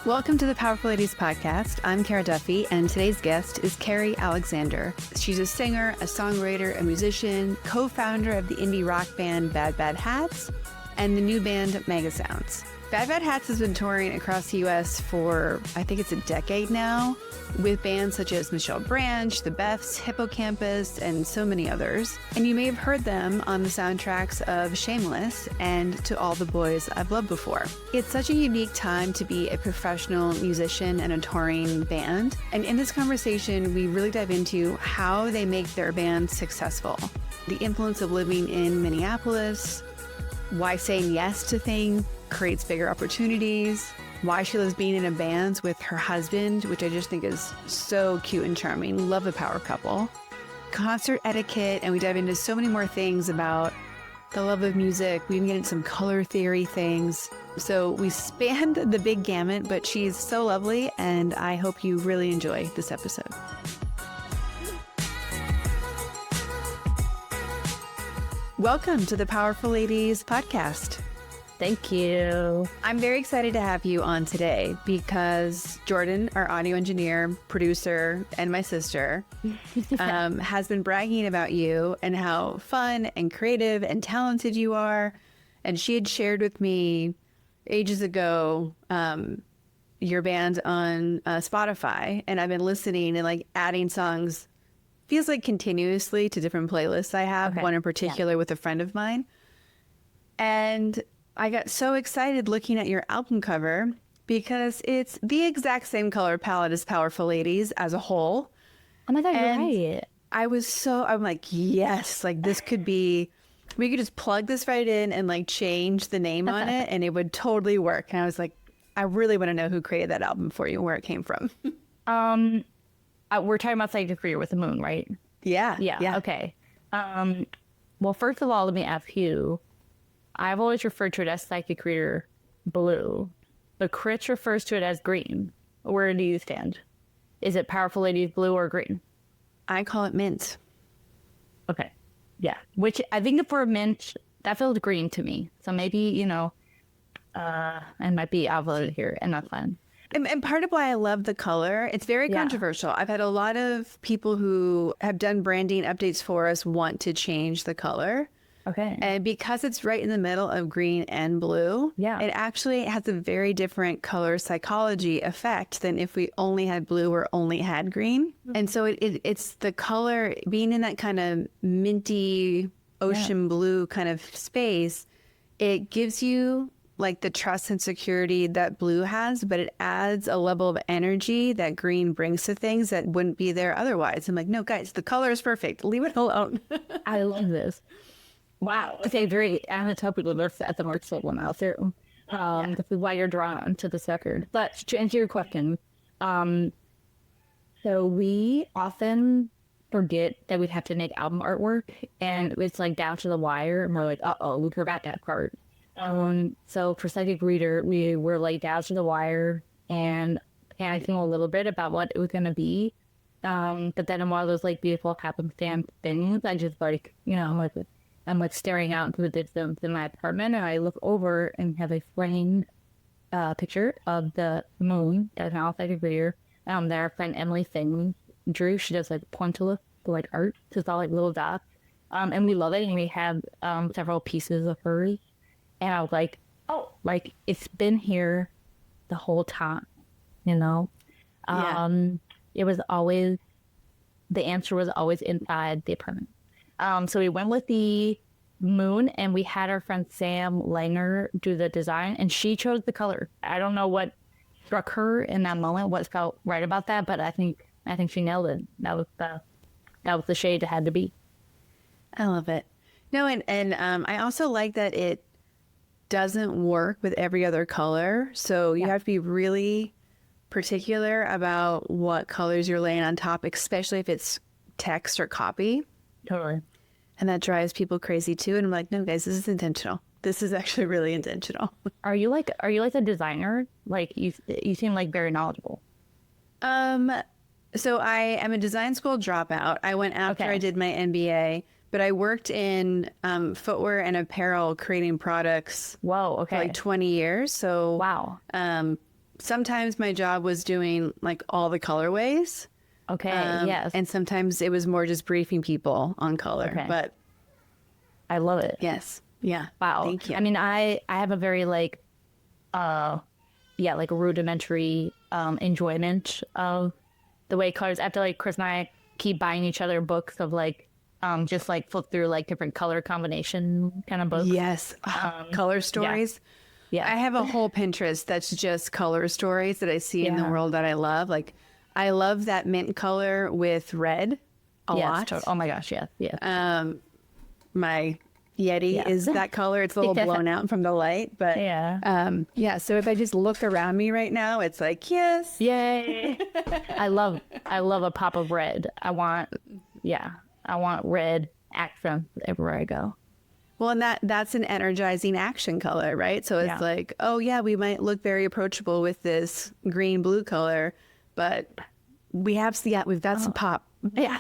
Welcome to the Powerful Ladies podcast. I'm Kara Duffy, and today's guest is Kerry Alexander. She's a singer, a songwriter, a musician, co-founder of the indie rock band Bad Bad Hats, and the new band Mega Sounds. Bad Bad Hats has been touring across the U.S. for, I think it's a decade now, with bands such as Michelle Branch, The Beths, Hippocampus, and so many others. And you may have heard them on the soundtracks of Shameless and To All the Boys I've Loved Before. It's such a unique time to be a professional musician and a touring band. And in this conversation, we really dive into how they make their band successful, the influence of living in Minneapolis, why saying yes to things creates bigger opportunities, why she loves being in a band with her husband, which I just think is so cute and charming. Love a power couple. Concert etiquette, and we dive into so many more things about the love of music. We even get into some color theory things. So we spanned the big gamut, but she's so lovely, and I hope you really enjoy this episode. Welcome to the Powerful Ladies podcast. Thank you. I'm very excited to have you on today because Jordan, our audio engineer, producer, and my sister, has been bragging about you and how fun and creative and talented you are. And she had shared with me ages ago your band on Spotify, and I've been listening and like adding songs, feels like continuously, to different playlists I have, one in particular with a friend of mine. And I got so excited looking at your album cover because it's the exact same color palette as Powerful Ladies as a whole. Oh my God, and you're right. I'm like, yes, like this could be, we could just plug this right in and like change the name on it and it would totally work. And I was like, I really want to know who created that album for you and where it came from. We're talking about Psychic Career with the Moon, right? Yeah. Okay. Well, first of all, let me ask you, I've always referred to it as Psychic Career Blue, but Chris refers to it as green. Where do you stand? Is it Powerful Ladies Blue or green? I call it mint. Okay. Yeah. Which I think for a mint, that feels green to me. So maybe, I might be outvoted here, and that's fine. And part of why I love the color, it's very controversial. I've had a lot of people who have done branding updates for us want to change the color. Okay. And because it's right in the middle of green and blue, it actually has a very different color psychology effect than if we only had blue or only had green. And so it's the color being in that kind of minty ocean blue kind of space. It gives you like the trust and security that blue has, but it adds a level of energy that green brings to things that wouldn't be there otherwise. I'm like, no, guys, the color is perfect. Leave it alone. I love this. Wow. Okay, very anatomical at the marks one out there. This is why you're drawn to this record. But to answer your question, so we often forget that we have to make album artwork, and it's like down to the wire, and we're like, uh-oh, we forgot that part. So for Psychic Reader, we were like down to the wire and panicking a little bit about what it was going to be. But then in one of those like beautiful happenstance things, I just like, I'm like staring out into the distance in my apartment, and I look over and have a framed picture of the moon as an Psychic Reader. That our friend Emily Thing drew. She does like pointillist like art, so it's all like little dots. And we love it, and we have several pieces of hers. And I was like, oh, like it's been here the whole time, It was always, the answer was always inside the apartment. So we went with the moon, and we had our friend Sam Langer do the design, and she chose the color. I don't know what struck her in that moment, what felt right about that, but I think she nailed it. That was the shade it had to be. I love it. No, and I also like that it doesn't work with every other color. So you have to be really particular about what colors you're laying on top, especially if it's text or copy. Totally. And that drives people crazy too. And I'm like, no, guys, this is intentional. This is actually really intentional. Are you like a designer? Like you seem like very knowledgeable. So I am a design school dropout. I went after I did my MBA, but I worked in footwear and apparel creating products. Whoa, okay. For like 20 years. So wow. sometimes my job was doing like all the colorways. Okay. Yes. And sometimes it was more just briefing people on color. Okay. But I love it. yes. Yeah. Wow. Thank you. I mean, I have a very like rudimentary enjoyment of the way colors. After like Chris and I keep buying each other books of like just like flip through like different color combination kind of books. Yes. Color stories. Yeah. I have a whole Pinterest that's just color stories that I see in the world that I love. Like, I love that mint color with red a lot. Oh my gosh, yes, yes. My Yeti is that color. It's a little blown out from the light, but so if I just look around me right now, it's like, yes. Yay. I love a pop of red. I want red accents everywhere I go. Well, and that's an energizing action color, right? So it's like, oh yeah, we might look very approachable with this green blue color, but we've got some pop. Yeah.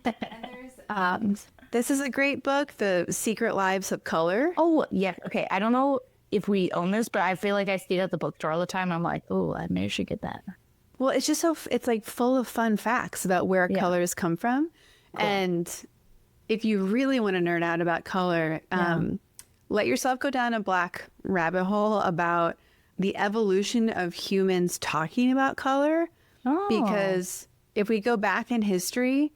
And there's this is a great book, The Secret Lives of Color. Oh yeah. Okay. I don't know if we own this, but I feel like I see it at the bookstore all the time. I'm like, oh, I maybe should get that. Well, it's just it's like full of fun facts about where colors come from. Cool. And if you really want to nerd out about color, let yourself go down a black rabbit hole about the evolution of humans talking about color. Oh. Because if we go back in history,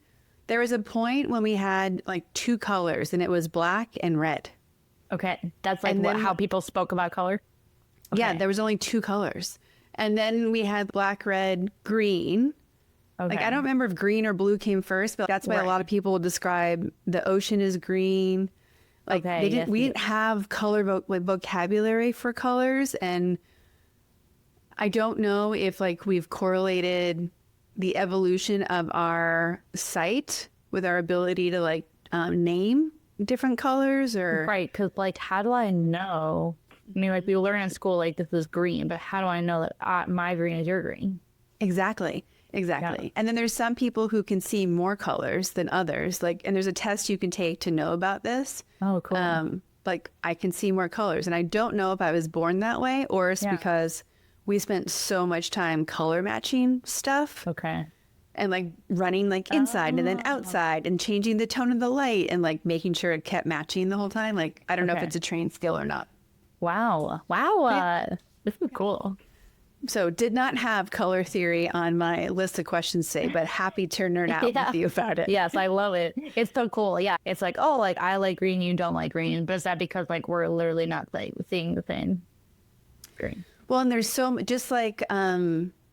there was a point when we had like two colors and it was black and red. Okay. That's like how people spoke about color? Okay. Yeah, there was only two colors. And then we had black, red, green. Okay. Like, I don't remember if green or blue came first, but that's why a lot of people describe the ocean as green. Like, we didn't have color vocabulary for colors. And I don't know if like we've correlated the evolution of our sight with our ability to like name different colors or... Right, because like, how do I know? I mean, like, we learn in school, like, this is green, but how do I know that my green is your green? Exactly. Yeah. And then there's some people who can see more colors than others. Like, and there's a test you can take to know about this. Oh, cool. Like, I can see more colors. And I don't know if I was born that way or it's because we spent so much time color matching stuff. Okay. And like running like inside and then outside and changing the tone of the light and like making sure it kept matching the whole time. Like, I don't know if it's a trained skill or not. Wow. Yeah. This is cool. So did not have color theory on my list of questions today, but happy to nerd out with you about it. Yes, I love it. It's so cool. Yeah. It's like, oh, like I like green, you don't like green. But is that because like we're literally not like seeing the same green? Well, and there's just like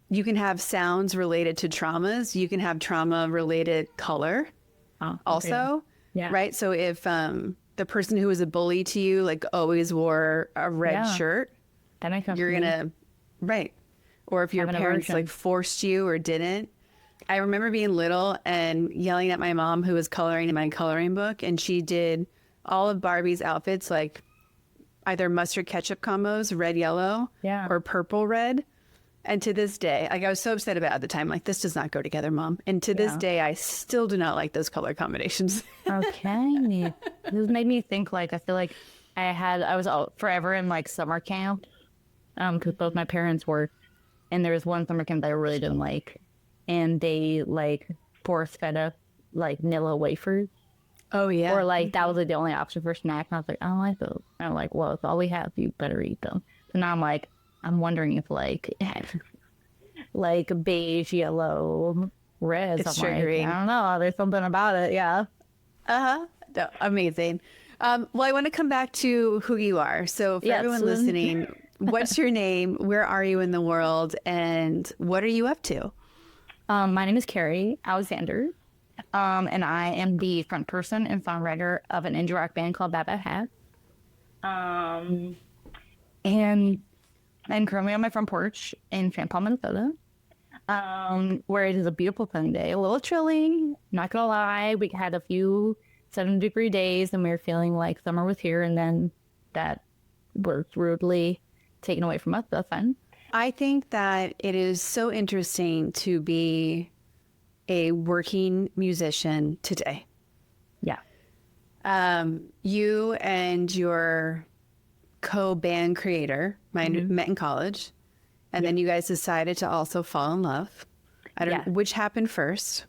you can have sounds related to traumas. You can have trauma related color also. Yeah. Right. So if the person who was a bully to you like always wore a red shirt, then you're going to... Right. Or if your parents like forced you or didn't. I remember being little and yelling at my mom who was coloring in my coloring book. And she did all of Barbie's outfits, like either mustard ketchup combos, red, yellow, or purple, red. And to this day, like I was so upset about it at the time, like this does not go together, Mom. And to this day, I still do not like those color combinations. Okay. This made me think like, I feel like I was out forever in like summer camp. Because both my parents were, and there was one summer camp that I really didn't like, and they like force fed us like Nilla wafers. Oh yeah. Or like that was like the only option for snack, and I was like, I don't like those. And I'm like, well, it's all we have. You better eat them. So now I'm wondering if like beige, yellow, red. It's triggering. Like, I don't know. There's something about it. Yeah. No, amazing. Well, I want to come back to who you are. So for everyone listening. What's your name? Where are you in the world? And what are you up to? My name is Kerry Alexander. And I am the front person and songwriter of an indie rock band called Bad Bad Hats. And I'm currently on my front porch in St. Paul, Minnesota, where it is a beautiful sunny day. A little chilly, not gonna lie. We had a few 7-degree days and we were feeling like summer was here, and then that was rudely taken away from us. That's fine. I think that it is so interesting to be a working musician today. Yeah. You and your co-band creator, met in college, And then you guys decided to also fall in love. I don't know which happened first.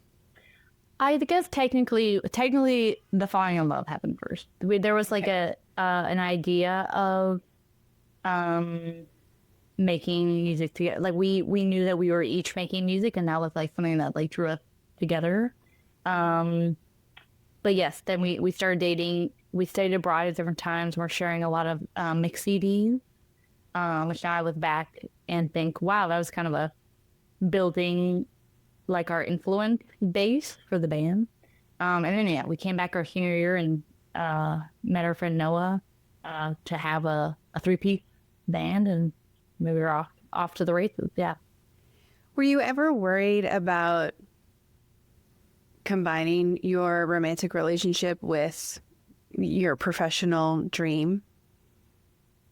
I guess technically the falling in love happened first. There was like an idea of making music together. Like we knew that we were each making music, and that was like something that like drew us together. But yes, then we started dating. We stayed abroad at different times. We're sharing a lot of mix CDs, which now I look back and think, wow, that was kind of a building like our influence base for the band. And then we came back our senior year and met our friend Noah to have a three-piece band, and we were off to the races. Yeah. Were you ever worried about combining your romantic relationship with your professional dream?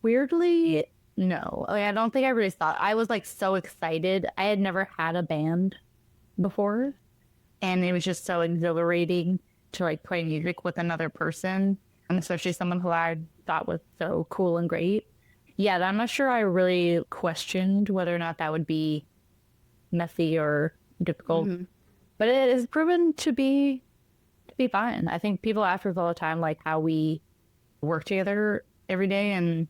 Weirdly, no. Like, I don't think I really thought. I was like so excited. I had never had a band before, and it was just so exhilarating to like play music with another person, and especially someone who I thought was so cool and great. Yeah, I'm not sure I really questioned whether or not that would be messy or difficult, but it has proven to be fine. I think people ask us all the time like how we work together every day and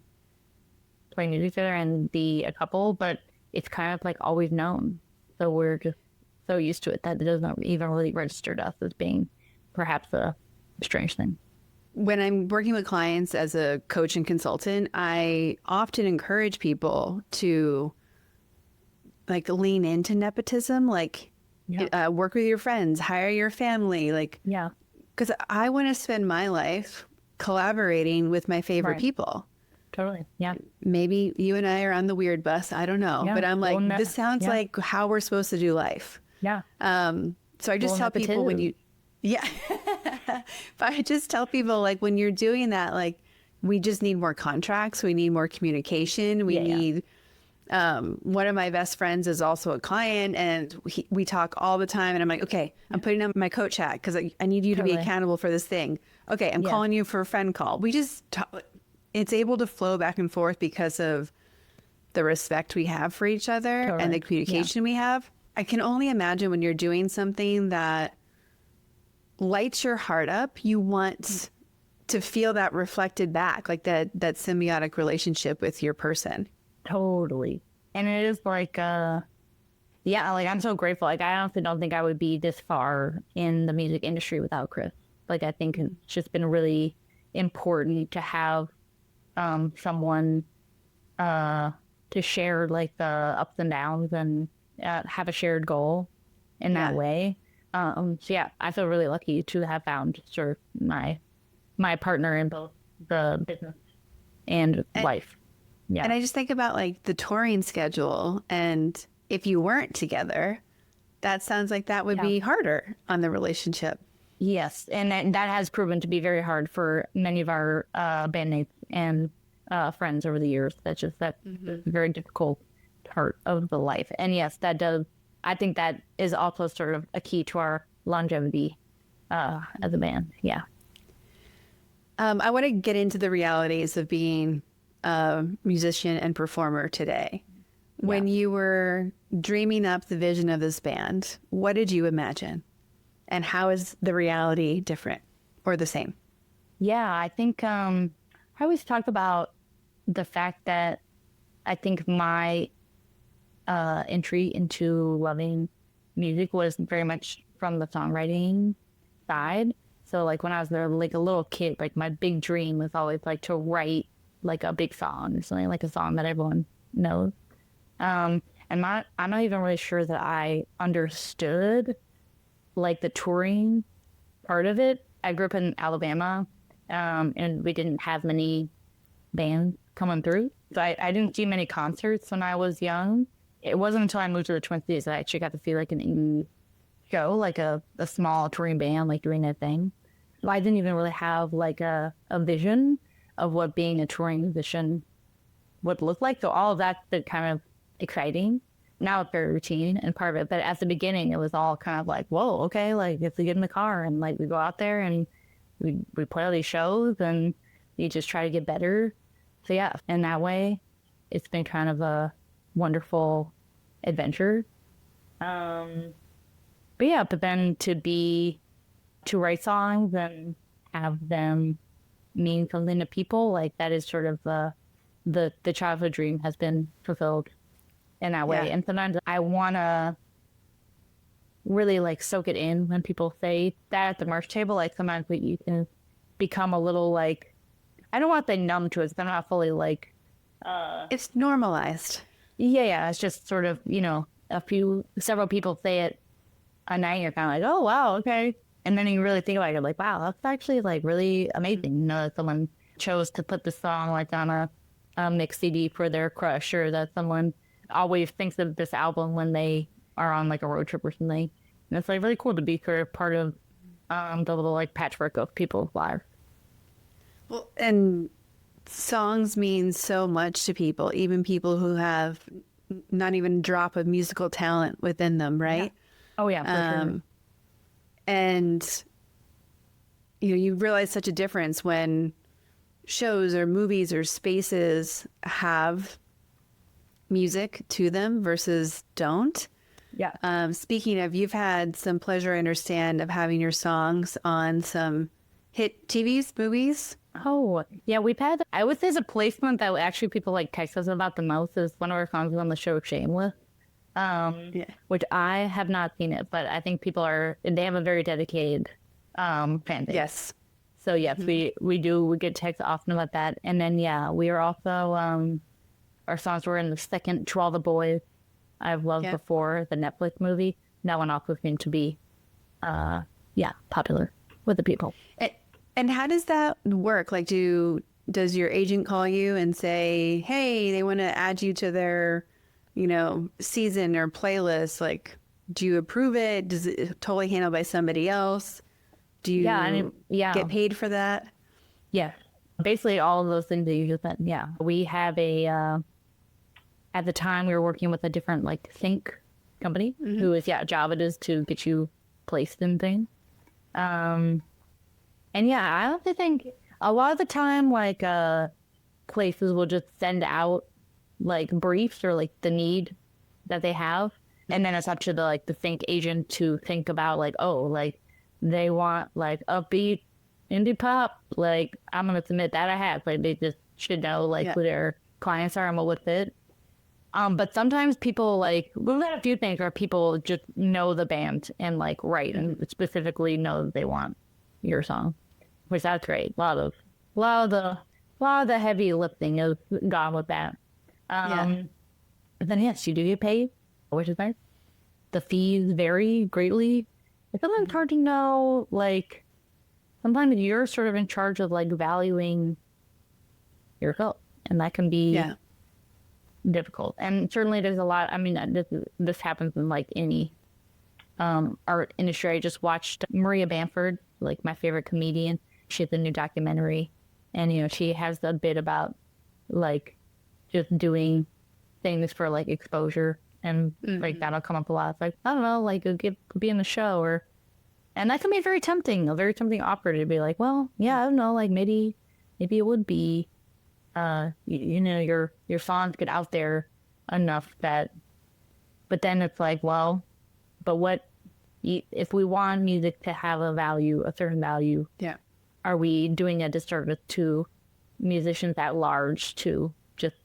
play music together and be a couple, but it's kind of like always known, so we're just so used to it that it doesn't even really register to us as being perhaps a strange thing. When I'm working with clients as a coach and consultant, I often encourage people to like lean into nepotism, like work with your friends, hire your family, like, because I want to spend my life collaborating with my favorite people. Totally. Yeah. Maybe you and I are on the weird bus. I don't know, but I'm like, this sounds like how we're supposed to do life. Yeah. So I just tell people when you, but I just tell people like when you're doing that, like we just need more contracts. We need more communication. We need, one of my best friends is also a client, and we talk all the time, and I'm like, okay, I'm putting on my coach hat because I need you to be accountable for this thing. Okay. I'm calling you for a friend call. We just it's able to flow back and forth because of the respect we have for each other and the communication we have. I can only imagine when you're doing something that lights your heart up, you want to feel that reflected back, like that symbiotic relationship with your person. Totally. And it is like, like I'm so grateful. Like I honestly don't think I would be this far in the music industry without Chris. Like I think it's just been really important to have someone to share like the ups and downs and have a shared goal in that way. So yeah, I feel really lucky to have found sort of my partner in both the business and life. Yeah. And I just think about like the touring schedule, and if you weren't together, that sounds like that would be harder on the relationship. Yes, and that has proven to be very hard for many of our bandmates and friends over the years. That's just a very difficult part of the life. And yes, that does. I think that is also sort of a key to our longevity as a band. Yeah. I want to get into the realities of being a musician and performer today. When you were dreaming up the vision of this band, what did you imagine? And how is the reality different or the same? Yeah, I think I always talk about the fact that I think my entry into loving music was very much from the songwriting side. So like when I was like a little kid, like my big dream was always like to write like a big song or something, like a song that everyone knows. And I'm not even really sure that I understood like the touring part of it. I grew up in Alabama, and we didn't have many bands coming through. So I didn't see many concerts when I was young. It wasn't until I moved to the Twin Cities that I actually got to see like an indie show, like a small touring band, like doing that thing. So I didn't even really have like a vision of what being a touring musician would look like. So all of that's been kind of exciting. Now it's very routine and part of it. But at the beginning, it was all kind of like, whoa, okay, like if we get in the car and like we go out there and we play all these shows and you just try to get better. So yeah, in that way, it's been kind of a wonderful adventure. But then to write songs and have them mean something to people, like that is sort of the childhood dream has been fulfilled in that way. And sometimes I want to really like soak it in when people say that at the merch table. Like sometimes you can become a little like, I don't want to say numb to it, because I'm not fully like, it's normalized. Yeah. It's just sort of, several people say it a night, you're kind of like, oh, wow, okay. And then you really think about it, you're like, wow, that's actually like really amazing. That someone chose to put the song like on a mix CD for their crush, or that someone always thinks of this album when they are on like a road trip or something. And it's like really cool to be sort of part of the little like patchwork of people's lives. Well, and songs mean so much to people, even people who have not even a drop of musical talent within them, right? Yeah. Oh yeah, for sure. And you realize such a difference when shows or movies or spaces have music to them versus don't. Yeah. Speaking of, you've had some pleasure, I understand, of having your songs on some hit TVs, movies. Oh, yeah, I would say the placement that actually people like text us about the most is one of our songs on the show Shameless. Which I have not seen it, but I think they have a very dedicated fan base. Yes. So yes, we get texts often about that. And then we are also our songs were in the second To All the Boys I've Loved Before, the Netflix movie. That one also seemed to be popular with the people. And how does that work? Like, does your agent call you and say, hey, they want to add you to their season or playlist? Like, do you approve it? Does it totally handled by somebody else? Do you get paid for that? Yeah. Basically all of those things that you just said. Yeah. We have at the time we were working with a different like sync company who is, job it is to get you placed in things. And I also think a lot of the time like places will just send out like briefs or like the need that they have, and then it's up to the sync agent to think about like, oh, like they want like upbeat indie pop, like I'm gonna submit that. I have, like they just should know like who their clients are and what would fit. But sometimes people we've had a few things where people just know the band and like write and specifically know that they want your song, which that's great. A lot of the heavy lifting is gone with that. But then yes, you do get paid, which is nice. The fees vary greatly. It's sometimes hard to know, like sometimes you're sort of in charge of like valuing yourself, and that can be difficult. And certainly there's a lot, I mean, this happens in like any art industry. I just watched Maria Bamford, like my favorite comedian. She has a new documentary, and she has a bit about like just doing things for like exposure, and like that'll come up a lot. It's like, I don't know, like could be in the show, and that can be a very tempting offer to be like, well, yeah, I don't know, like maybe it would be, your songs get out there enough that, but then it's like, well, but what if we want music to have a certain value? Yeah, are we doing a disservice to musicians at large to just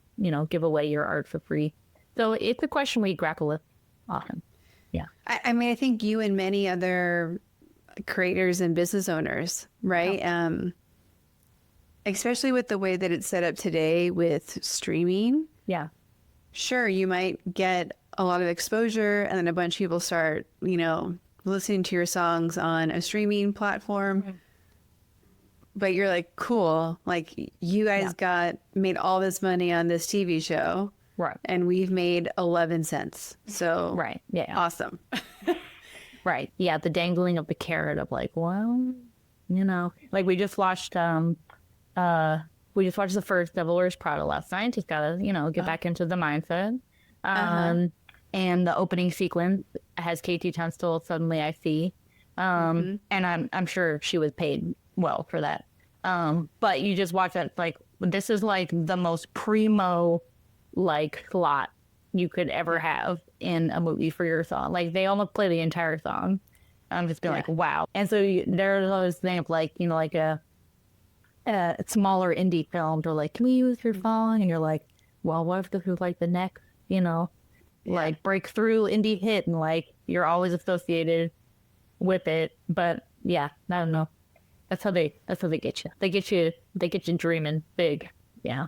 give away your art for free? So it's a question we grapple with often. Yeah. I mean, I think you and many other creators and business owners, right? Yeah. Especially with the way that it's set up today with streaming. Yeah. Sure, you might get a lot of exposure, and then a bunch of people start, listening to your songs on a streaming platform. Mm-hmm. But you're like, cool, like you guys made all this money on this TV show. Right. And we've made 11 cents. So right. Yeah. Awesome. Right. Yeah. The dangling of the carrot of like, well, like we just watched the first Devil Wears Prada last night. Just gotta, get back into the mindset. And the opening sequence has KT Tunstall, Suddenly I See. And I'm sure she was paid well for that. But you just watch that, it's like, this is like the most primo like slot you could ever have in a movie for your song. Like, they almost play the entire song. I'm just being like, wow. And so there's always thing of like, you know, like a smaller indie film, or like, can we use your song? And you're like, well, what if this was like the next, you know, like breakthrough indie hit, and like you're always associated with it. But yeah, I don't know. That's how they get you. They get you dreaming big. Yeah.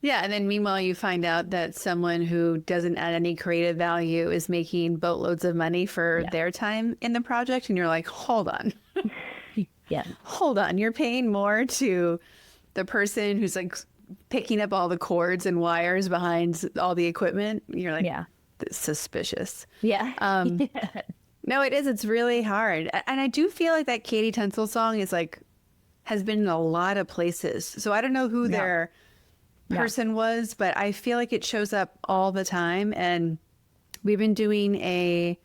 Yeah, and then meanwhile you find out that someone who doesn't add any creative value is making boatloads of money for their time in the project, and you're like, hold on. Yeah. Hold on. You're paying more to the person who's like picking up all the cords and wires behind all the equipment. You're like, suspicious. Yeah. No, it is. It's really hard. And I do feel like that Katie Tunstall song is like, has been in a lot of places. So I don't know who their person was, but I feel like it shows up all the time. And we've been doing a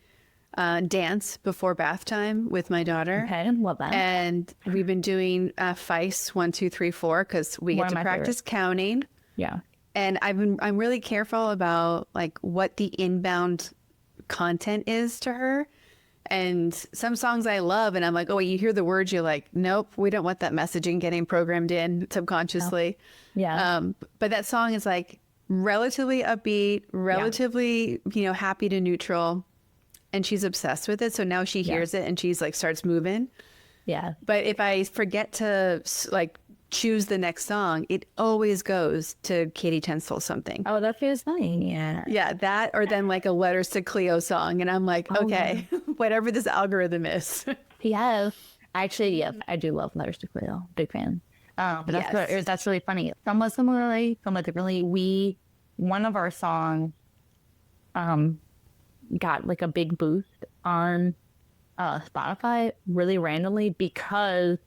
dance before bath time with my daughter. Okay, love that. And we've been doing Feist 1, 2, 3, 4 because we get to practice counting. Yeah. And I'm really careful about like what the inbound content is to her. And some songs I love, and I'm like, oh, you hear the words, you're like, nope, we don't want that messaging getting programmed in subconsciously. No. Yeah. But that song is like relatively upbeat, relatively, you know, happy to neutral, and she's obsessed with it. So now she hears it and she's like starts moving. Yeah. But if I forget to like choose the next song, it always goes to Katie Tunstall something. Oh, that feels funny. Yeah. Yeah, that, or then like a Letters to Cleo song. And I'm like, okay, whatever this algorithm is. Yeah. Actually, yes, I do love Letters to Cleo. Big fan. But that's really funny. Somewhat similarly, one of our songs got like a big boost on Spotify really randomly because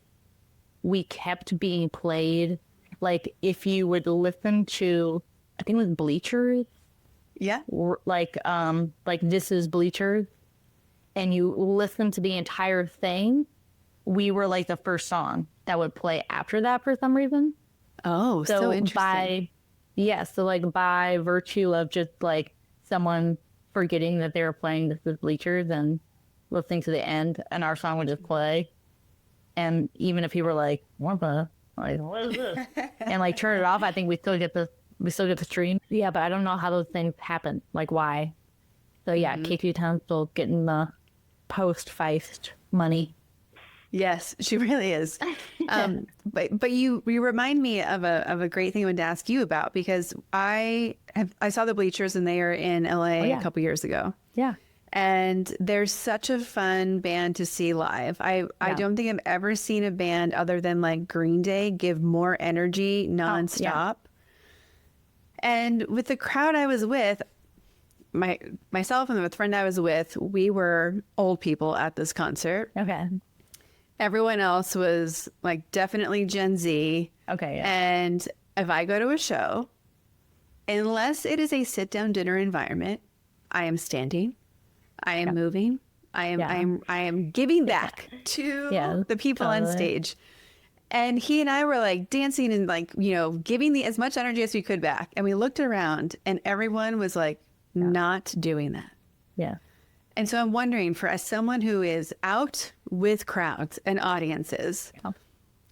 we kept being played. Like, if you would listen to, I think it was Bleachers. Yeah. Like This Is Bleachers. And you listen to the entire thing. We were like the first song that would play after that for some reason. Oh, so interesting. So like by virtue of just like someone forgetting that they were playing This Is Bleachers and listening to the end, and our song would just play. And even if you were like, what is this? And like turn it off, I think we still get the stream. Yeah, but I don't know how those things happen. Like, why? So yeah, Katie Tunstall getting the post-Feist money. Yes, she really is. But you remind me of a great thing I wanted to ask you about, because I saw the Bleachers and they are in LA a couple years ago. Yeah. And they're such a fun band to see live. I don't think I've ever seen a band other than like Green Day give more energy nonstop. And with the crowd I was with, myself and the friend I was with, we were old people at this concert. Okay. Everyone else was like definitely Gen Z. Okay. Yeah. And if I go to a show, unless it is a sit-down dinner environment, I am standing. I am moving. I am giving back to the people on stage. And he and I were like dancing and like, you know, giving as much energy as we could back. And we looked around and everyone was like not doing that. Yeah. And so I'm wondering, as someone who is out with crowds and audiences,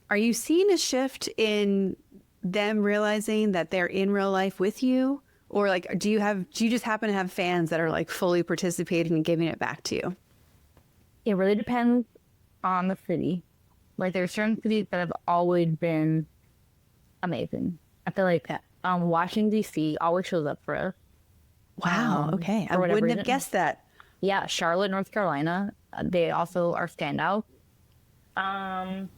are you seeing a shift in them realizing that they're in real life with you? Or like, do you just happen to have fans that are like fully participating and giving it back to you? It really depends on the city. Like, there are certain cities that have always been amazing. I feel like Washington, D.C. always shows up for us. Wow. Okay. I wouldn't have guessed that. Yeah. Charlotte, North Carolina. They also are standout. So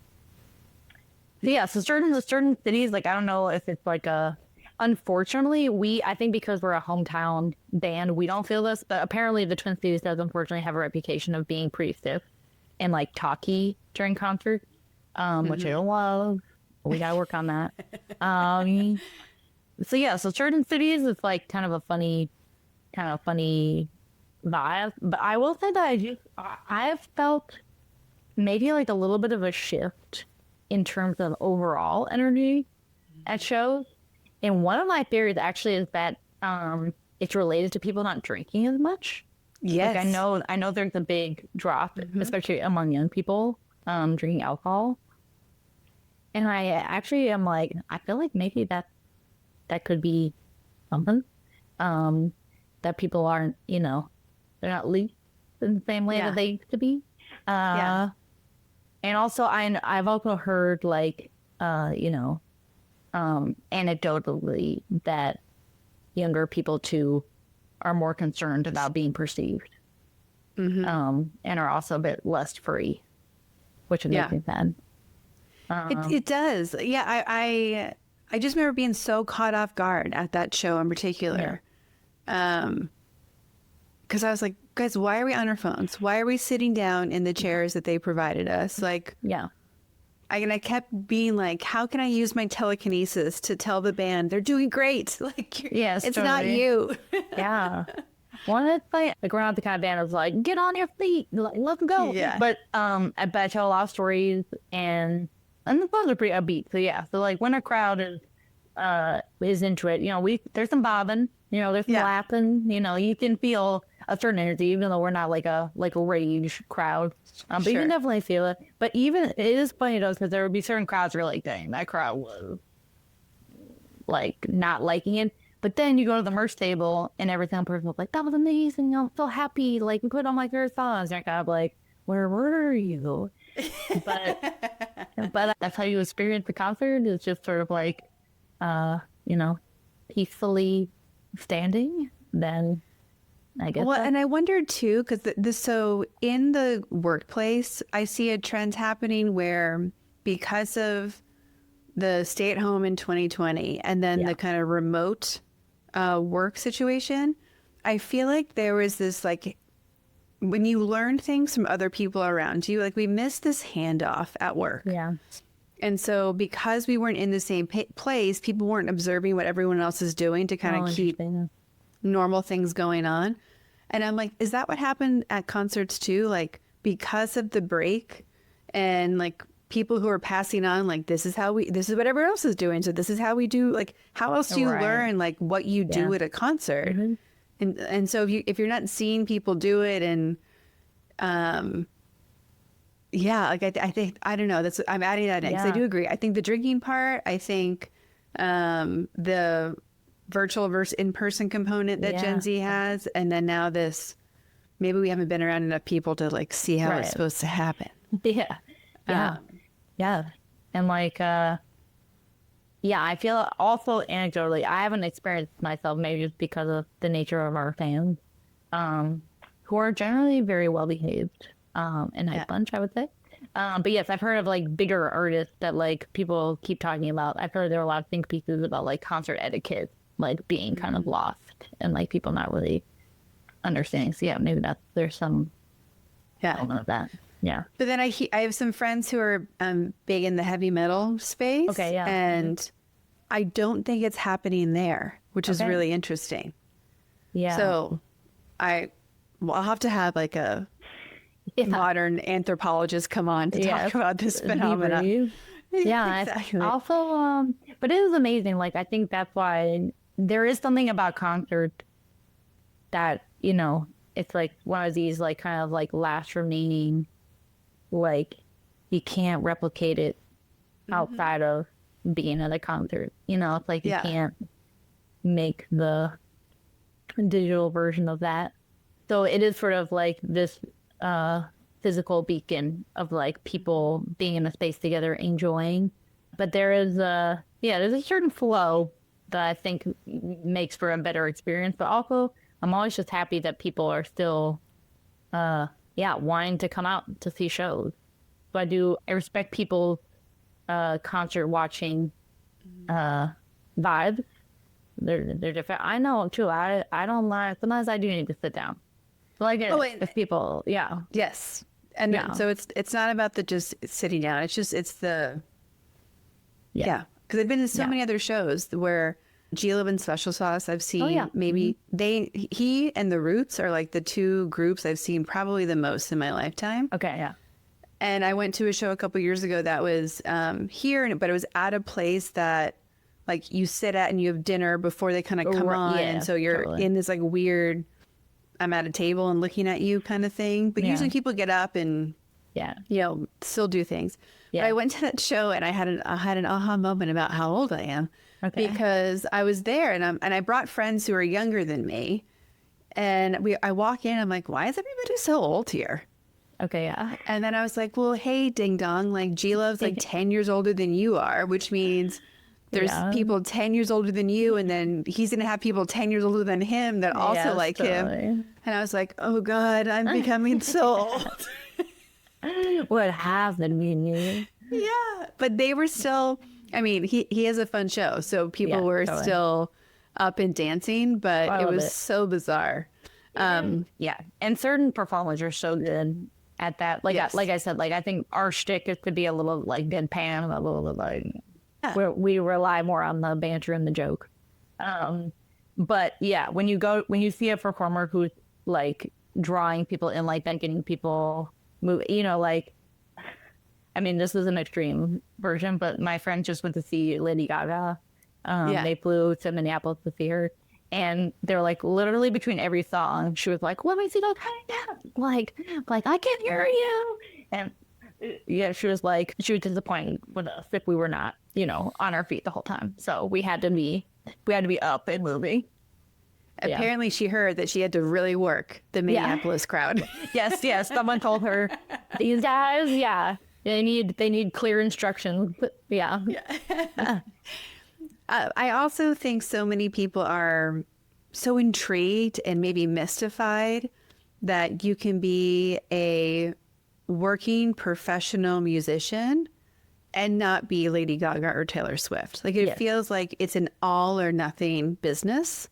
certain cities, like, I don't know if it's like unfortunately, I think because we're a hometown band, we don't feel this, but apparently the Twin Cities does unfortunately have a reputation of being pretty stiff and like talky during concerts, which I don't love. We gotta work on that. So certain cities, it's like kind of a funny vibe. But I will say that I have felt maybe like a little bit of a shift in terms of overall energy at shows. And one of my theories actually is that it's related to people not drinking as much. Yes. Like I know there's a big drop, especially among young people, drinking alcohol. And I actually am like, I feel like maybe that could be something, that people aren't, they're not loose in the same way that they used to be. And also I've also heard like, anecdotally that younger people too are more concerned about being perceived, and are also a bit lust free, which makes me sad. It does. Yeah, I just remember being so caught off guard at that show in particular. Because I was like, guys, why are we on our phones? Why are we sitting down in the chairs that they provided us? Like, I kept being like, how can I use my telekinesis to tell the band they're doing great? Like, it's totally not you. Well, it's like we're not the kind of band that's like, get on your feet, let's go. But I bet I tell a lot of stories, and the songs are pretty upbeat. So like when a crowd is into it, there's some bobbing, there's some laughing, you can feel a certain energy, even though we're not like a rage crowd. But you can definitely feel it. But even it is funny though, because there would be certain crowds where you're like, dang, that crowd was like not liking it. But then you go to the merch table and every single person was like, that was amazing. I'm so happy. Like, we put on my favorite songs. And you're kind of like, where were you? But that's how you experience the concert. It's just sort of like, peacefully standing. Then I guess. Well, and I wondered too, because so in the workplace, I see a trend happening where because of the stay at home in 2020 and then the kind of remote work situation, I feel like there was this like, when you learn things from other people around you, like we missed this handoff at work. And so because we weren't in the same place, people weren't observing what everyone else is doing to kind of keep normal things going on. And I'm like, is that what happened at concerts too? Like because of the break and like people who are passing on, like, this is what everyone else is doing. So this is how we do, like, how else do you learn like what you do at a concert? And so if you're not seeing people do it and, like I think, I don't know, I'm adding that in because I do agree. I think the drinking part, I think, the virtual versus in-person component that Gen Z has. And then now this, maybe we haven't been around enough people to like see how it's supposed to happen. And like, I feel also anecdotally, I haven't experienced myself, maybe just because of the nature of our fans, who are generally very well behaved, and nice bunch, I would say. But yes, I've heard of like bigger artists that like people keep talking about. I've heard there are a lot of think pieces about like concert etiquette, like being kind of lost and like people not really understanding. So maybe there's some element of that. But then I have some friends who are big in the heavy metal space. And I don't think it's happening there, which is really interesting. So I'll have to have like a modern anthropologist come on to talk about this phenomenon. Exactly. Also, but it is amazing. Like, I think that's why there is something about concert that, it's like one of these like kind of like last remaining, like you can't replicate it outside of being at a concert. It's like you can't make the digital version of that. So it is sort of like this physical beacon of like people being in a space together enjoying. But there is there's a certain flow that I think makes for a better experience. But also I'm always just happy that people are still wanting to come out to see shows. So I respect people's concert watching vibes. They're different. I know too. I don't mind. Sometimes I do need to sit down. So I get it. If people, Yes. And so it's not about the just sitting down. It's the because I've been to so many other shows where G-Lib and Special Sauce I've seen maybe he and the Roots are like the two groups I've seen probably the most in my lifetime. And I went to a show a couple years ago that was here, but it was at a place that like you sit at and you have dinner before they kind of come on. Yeah, and so you're totally. in this like weird, I'm at a table and looking at you kind of thing. But Yeah. usually people get up and, Yeah. you know, still do things. Yeah. But I went to that show and I had an aha moment about how old I am. Okay. Because I was there and I brought friends who are younger than me. And I walk in, I'm like, why is everybody so old here? Okay. Yeah. And then I was like, well, hey, ding dong, like G-Love's like 10 years older than you are, which means there's people 10 years older than you. And then he's going to have people 10 years older than him that also like him. And I was like, oh God, I'm becoming so old. What happened to me? Yeah. But they were still, I mean, he has a fun show. So people were still up and dancing, but it was so bizarre. Yeah. And certain performers are so good at that. Like, like I said, like, I think our shtick is to be a little like deadpan, a little like, where we rely more on the banter and the joke. But yeah, when you see a performer who's like drawing people in, like then getting people move, you know, like, I mean, this is an extreme version, but my friend just went to see Lady Gaga. They flew to Minneapolis to see her. And they're like, literally between every song, she was like, let me see those down. Like, I can't hear you. And yeah, she was disappointed with us if we were not, you know, on our feet the whole time. So we had to be up and moving. Apparently she heard that she had to really work the Minneapolis crowd. Yes. Someone told her, these guys, they need clear instructions. I also think so many people are so intrigued and maybe mystified that you can be a working professional musician and not be Lady Gaga or Taylor Swift. Like it feels like it's an all or nothing business.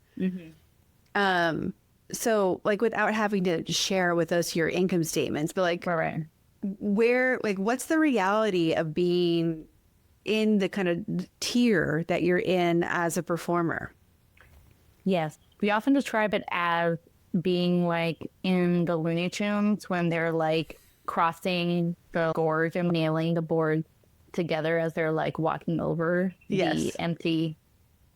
So like without having to share with us your income statements, but like where, like, what's the reality of being in the kind of tier that you're in as a performer? Yes. We often describe it as being like in the Looney Tunes when they're like crossing the gorge and nailing the board together as they're like walking over the empty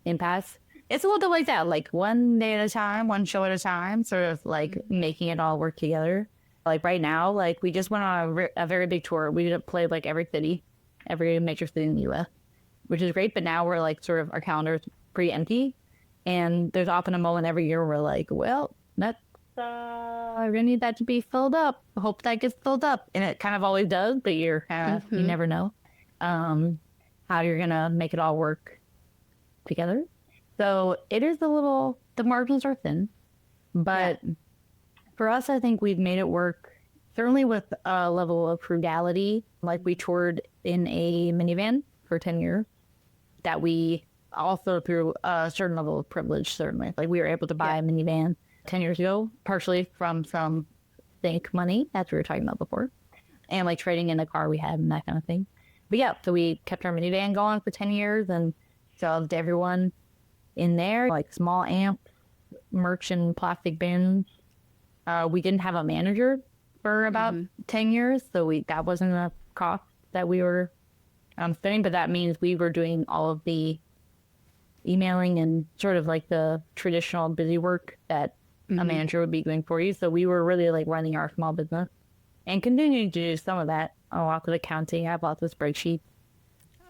impasse. It's a little bit like that, like one day at a time, one show at a time, sort of like making it all work together. Like right now, like we just went on a very big tour. We played like every major city in the U.S., which is great. But now we're like sort of our calendar is pretty empty. And there's often a moment every year where we're like, well, that's, I really need that to be filled up. I hope that gets filled up. And it kind of always does, but you're kind of, you never know how you're going to make it all work together. So it is the margins are thin. But for us, I think we've made it work, certainly with a level of frugality. Like we toured in a minivan for 10 years, that we also through a certain level of privilege, certainly. Like we were able to buy a minivan 10 years ago, partially from some think money, as we were talking about before, and like trading in the car we had and that kind of thing. But yeah, so we kept our minivan going for 10 years and shoved everyone in there, like small amp, merch and plastic bins. We didn't have a manager for about 10 years, so that wasn't a cost that we were spending, but that means we were doing all of the emailing and sort of like the traditional busy work that a manager would be doing for you. So we were really like running our small business and continuing to do some of that. A lot of accounting. I have lots of spreadsheets.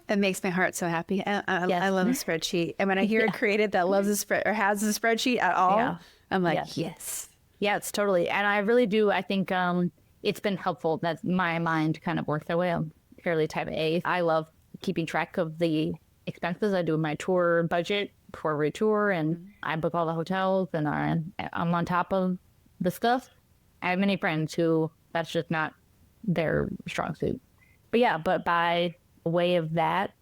It makes my heart so happy. I love a spreadsheet. And when I hear a creative that loves a spread or has a spreadsheet at all, I'm like, yes. Yeah, it's totally. And I really do. I think it's been helpful that my mind kind of works that way. I'm fairly type A. I love keeping track of the expenses. I do my tour budget for every tour, and I book all the hotels, and I'm on top of the stuff. I have many friends who that's just not their strong suit. But yeah, but by way of that,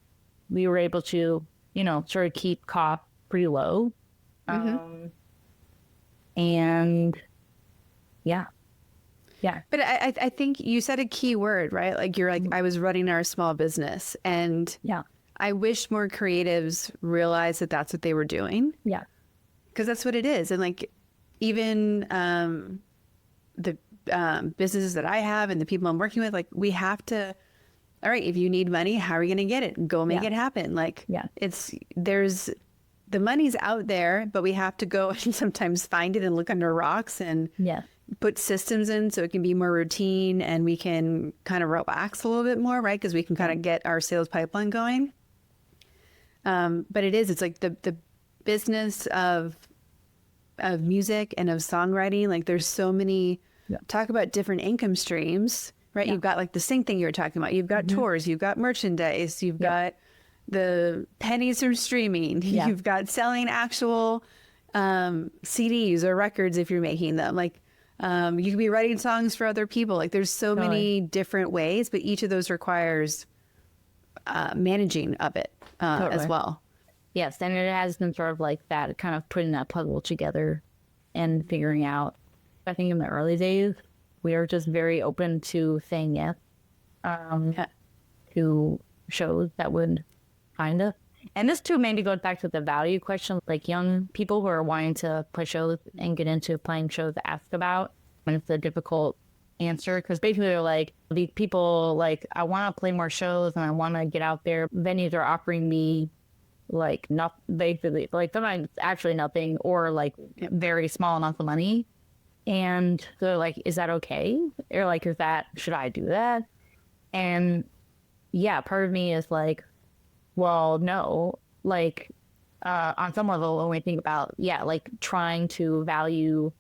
we were able to, sort of keep costs pretty low. And yeah. But I think you said a key word, right? Like you're like, I was running our small business, and I wish more creatives realized that that's what they were doing. Yeah. Because that's what it is. And like, even the businesses that I have and the people I'm working with, like we have to all right, if you need money, how are you going to get it? Go make Yeah. it happen. Like Yeah. the money's out there, but we have to go and sometimes find it and look under rocks and Yeah. put systems in so it can be more routine and we can kind of relax a little bit more, right? Because we can kind of get our sales pipeline going. But it's like the business of music and of songwriting. Like there's so many, talk about different income streams, right? You've got like the sync thing you were talking about. You've got tours, you've got merchandise, you've got the pennies from streaming. You've got selling actual CDs or records if you're making them. Like you could be writing songs for other people. Like there's so many different ways, but each of those requires managing of it as well. Yes, and it has been sort of like that, kind of putting that puzzle together and figuring out. I think in the early days, we were just very open to saying yes to shows that would find us. And this too mainly goes back to the value question, like young people who are wanting to play shows and get into playing shows ask about. And it's a difficult answer because basically they're like, these people, like, I want to play more shows and I want to get out there. Venues are offering me like not basically like sometimes actually nothing or like very small amounts of money. And they're like, is that okay? Or like, should I do that? And yeah, part of me is like, well, no, like on some level, when we think about, like trying to value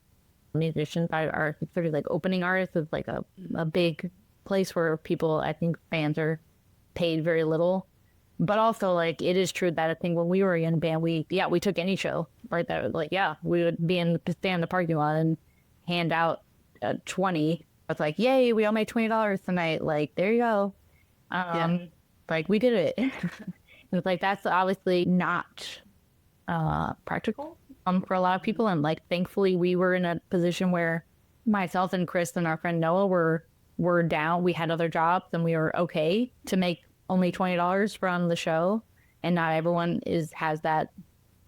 musicians are sort of like opening artists is like a big place where people, I think fans are paid very little. But also, like, it is true that I think when we were in a band, we took any show, right? That was like, we would stand in the parking lot and hand out 20. It's like, yay, we all made $20 tonight. Like, there you go. Like, we did it. It's like, that's obviously not practical for a lot of people. And like, thankfully, we were in a position where myself and Chris and our friend Noah were down. We had other jobs and we were okay to make only $20 from the show, and not everyone has that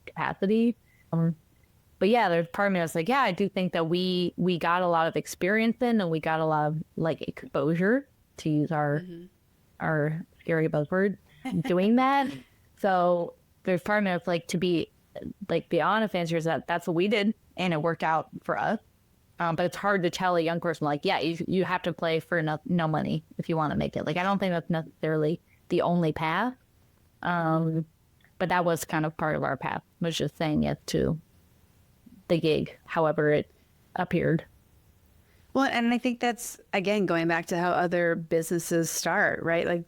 capacity. But yeah, there's part of me that's like, I do think that we got a lot of experience in, and we got a lot of like exposure, to use our scary buzzword, doing that. So there's part of me that's like, to be like the honest answer is that's what we did, and it worked out for us. But it's hard to tell a young person like, you have to play for no money if you want to make it. Like, I don't think that's necessarily the only path. But that was kind of part of our path, was just saying yes to the gig, however it appeared. Well, and I think that's, again, going back to how other businesses start, right? Like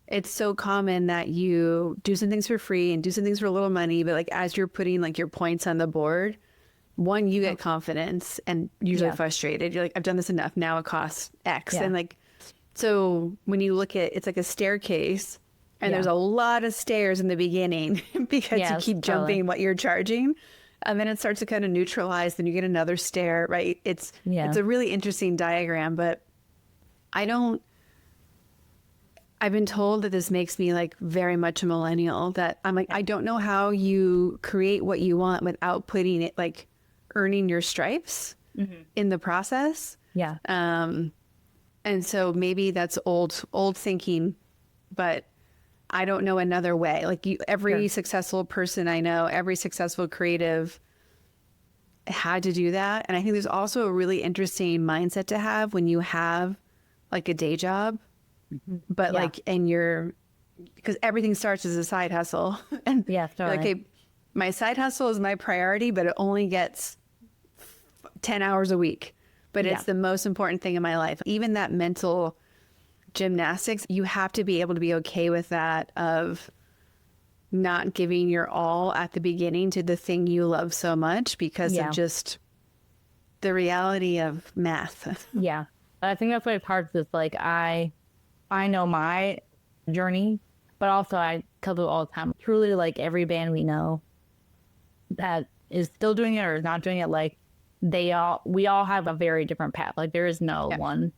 it's so common that you do some things for free and do some things for a little money, but like as you're putting like your points on the board, one, you get confidence and usually frustrated. You're like, I've done this enough. Now it costs X. And like, so when you look at, it's like a staircase and there's a lot of stairs in the beginning because you keep jumping what you're charging. And then it starts to kind of neutralize. Then you get another stair, right? It's a really interesting diagram, but I've been told that this makes me like very much a millennial, that I'm like, I don't know how you create what you want without putting it like earning your stripes in the process. Yeah. And so maybe that's old thinking, but I don't know another way. Like every successful person I know, every successful creative had to do that. And I think there's also a really interesting mindset to have when you have like a day job, but like, and because everything starts as a side hustle. And you're like, hey, my side hustle is my priority, but it only gets 10 hours a week. But it's the most important thing in my life. Even that mental gymnastics, you have to be able to be okay with that, of not giving your all at the beginning to the thing you love so much because of just the reality of math. Yeah. I think that's what it's hard, is like, I know my journey, but also I tell people all the time, truly, like every band we know that is still doing it or is not doing it, like we all have a very different path. Like there is no one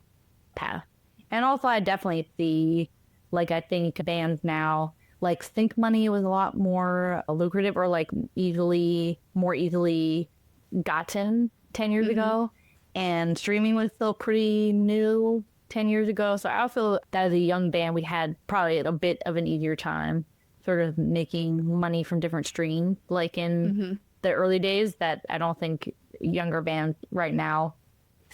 path. And also I definitely see, like, I think bands now, like sync money was a lot more lucrative or like more easily gotten 10 years ago. And streaming was still pretty new 10 years ago. So I feel that as a young band, we had probably a bit of an easier time sort of making money from different streams. Like in the early days that I don't think younger bands right now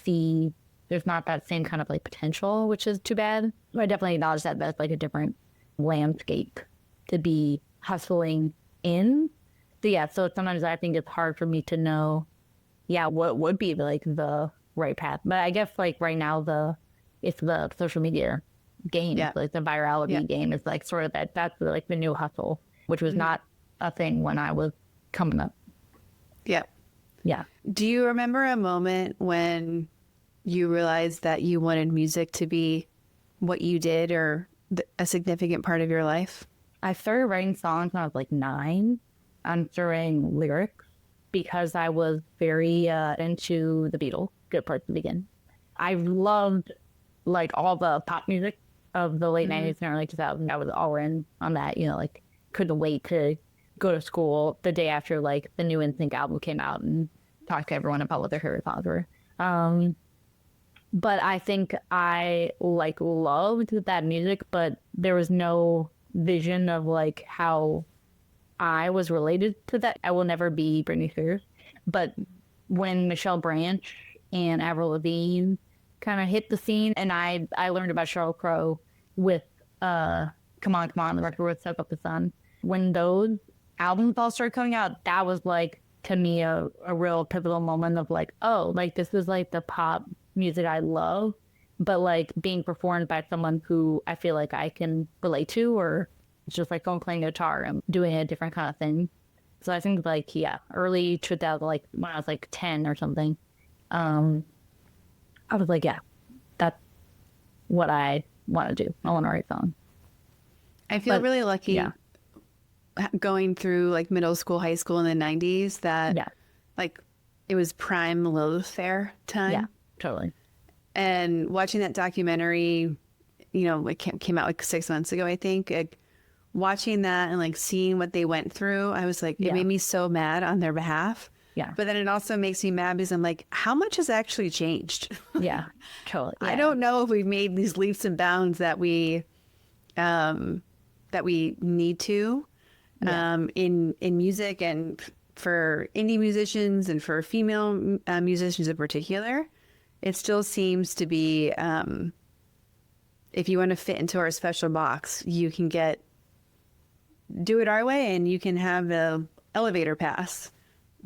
see, there's not that same kind of like potential, which is too bad. But I definitely acknowledge that that's like a different landscape to be hustling in. So yeah, so sometimes I think it's hard for me to know, what would be like the right path. But I guess like right now it's the social media game, like the virality game is like sort of that's like the new hustle, which was not a thing when I was coming up. Yeah. Yeah. Do you remember a moment when you realized that you wanted music to be what you did or a significant part of your life? I started writing songs when I was like 9. Answering lyrics because I was very into the Beatles, good parts to begin. I loved like all the pop music of the late 90s and early 2000s. I was all in on that, like couldn't wait to go to school the day after like the new NSYNC album came out and talk to everyone about what their favorite songs were. But I think I like loved that music, but there was no vision of like how I was related to that. I will never be Britney Spears. But when Michelle Branch and Avril Lavigne kind of hit the scene, and I learned about Sheryl Crow with Come On, Come On, the record with Soak Up the Sun. When those albums all started coming out, that was like, to me, a real pivotal moment of like, oh, like this is like the pop music I love, but like being performed by someone who I feel like I can relate to, or just like going playing guitar and doing a different kind of thing. So I think like, early 2000, like when I was like 10 or something, I was like, that's what I want to do. I want to write songs. I feel really lucky going through like middle school, high school in the 90s that like it was prime Lilith Fair time. Yeah, totally. And watching that documentary, it came out like 6 months ago, I think. Watching that and like seeing what they went through, I was like, it made me so mad on their behalf. Yeah. But then it also makes me mad because I'm like, how much has actually changed? Yeah, totally. Yeah. I don't know if we've made these leaps and bounds that we need to in music and for indie musicians and for female musicians in particular. It still seems to be, if you want to fit into our special box, you can do it our way and you can have the elevator pass.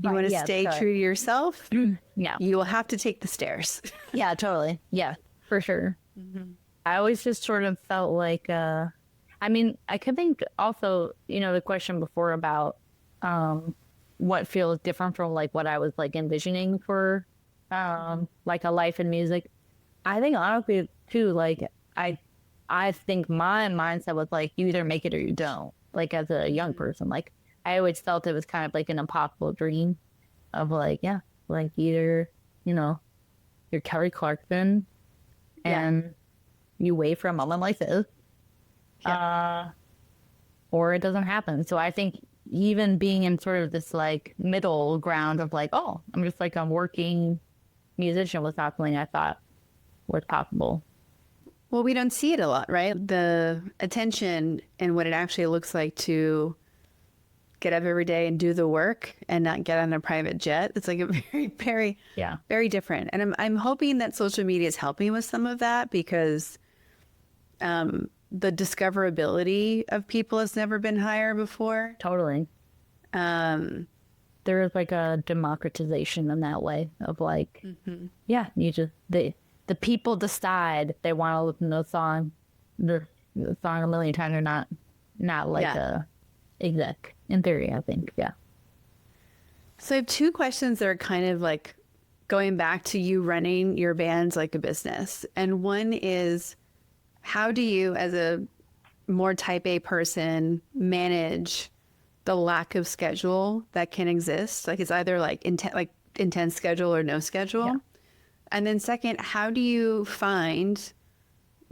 You want to stay true to yourself? You will have to take the stairs. Yeah, totally. Yeah, for sure. I always just sort of felt like, I could think also, the question before about what feels different from like what I was like envisioning for like a life in music. I think honestly too, like I think my mindset was like, you either make it or you don't. Like as a young person, like I always felt it was kind of like an impossible dream of like, like either, you're Kelly Clarkson and you wait for a moment like this, or it doesn't happen. So I think even being in sort of this like middle ground of like, oh, I'm just like a working musician was not something I thought was possible. Well, we don't see it a lot, right? The attention and what it actually looks like to get up every day and do the work and not get on a private jet. It's like a very, very, very different. And I'm hoping that social media is helping with some of that because the discoverability of people has never been higher before. Totally. There is like a democratization in that way of like, you just, the people decide they want to listen to the song a million times or not like a exec in theory, I think. Yeah. So I have 2 questions that are kind of like going back to you running your bands like a business. And one is, how do you as a more type A person manage the lack of schedule that can exist? Like it's either like intense schedule or no schedule. Yeah. And then second, how do you find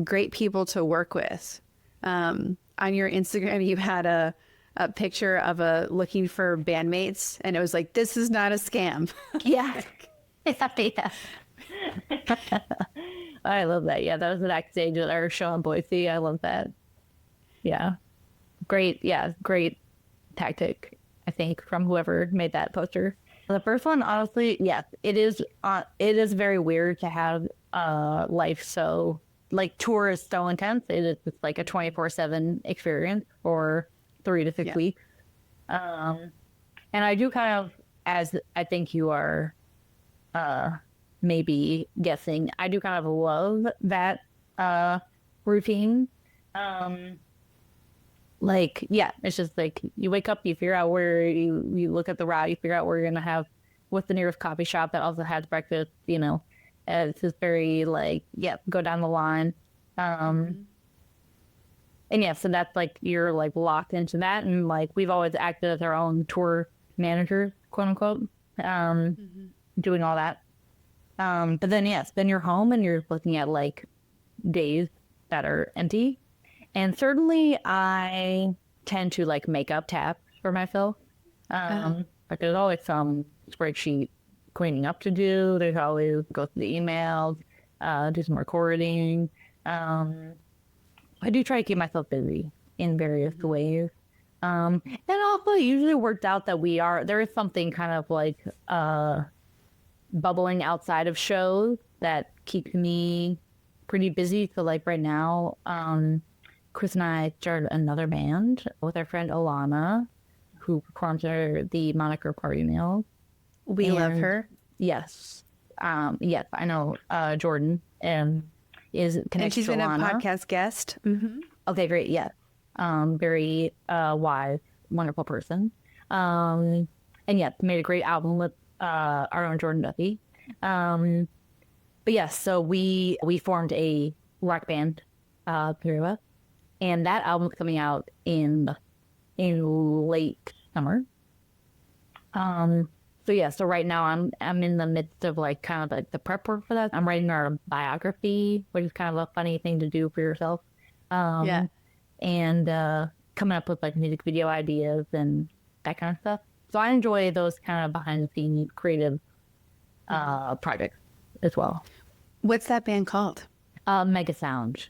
great people to work with? On your Instagram, you had a picture of looking for bandmates, and it was like, this is not a scam. Yeah. I love that. Yeah, that was the next stage at our show in Boise. I love that. Yeah. Great. Yeah, great tactic, I think, from whoever made that poster. The first one, honestly, yes, it is. It is very weird to have life so like tour is so intense. It is just like a 24/7 experience for 3 to 6 weeks. And I do kind of, as I think you are maybe guessing, I do kind of love that routine. Like, yeah, it's just like you wake up, you figure out where you look at the route, you figure out where you're going to have, what's the nearest coffee shop that also has breakfast, it's just very like, yeah, go down the line. And yeah, so that's like, you're like locked into that. And like, we've always acted as our own tour managers, quote unquote, doing all that. But then, yes, then you're home and you're looking at like days that are empty. And certainly I tend to like make up tasks for myself. But there's always some spreadsheet cleaning up to do. There's always go through the emails, do some recording. I do try to keep myself busy in various ways. And also usually worked out that there is something kind of like bubbling outside of shows that keeps me pretty busy. So like right now, Chris and I started another band with our friend Alana, who performs under the moniker Party Meal. We love her. Yes. Yes, I know Jordan is connected and she's to been Alana. A podcast guest. Okay, great. Yeah. Very wise, wonderful person. And yes, made a great album with our own Jordan Duffy. But yes, so we formed a rock band, three of us. And that album's coming out in late summer. So right now I'm in the midst of like kind of like the prep work for that. I'm writing our biography, which is kind of a funny thing to do for yourself. And coming up with like music video ideas and that kind of stuff. So I enjoy those kind of behind the scenes creative projects as well. What's that band called? Mega Sound.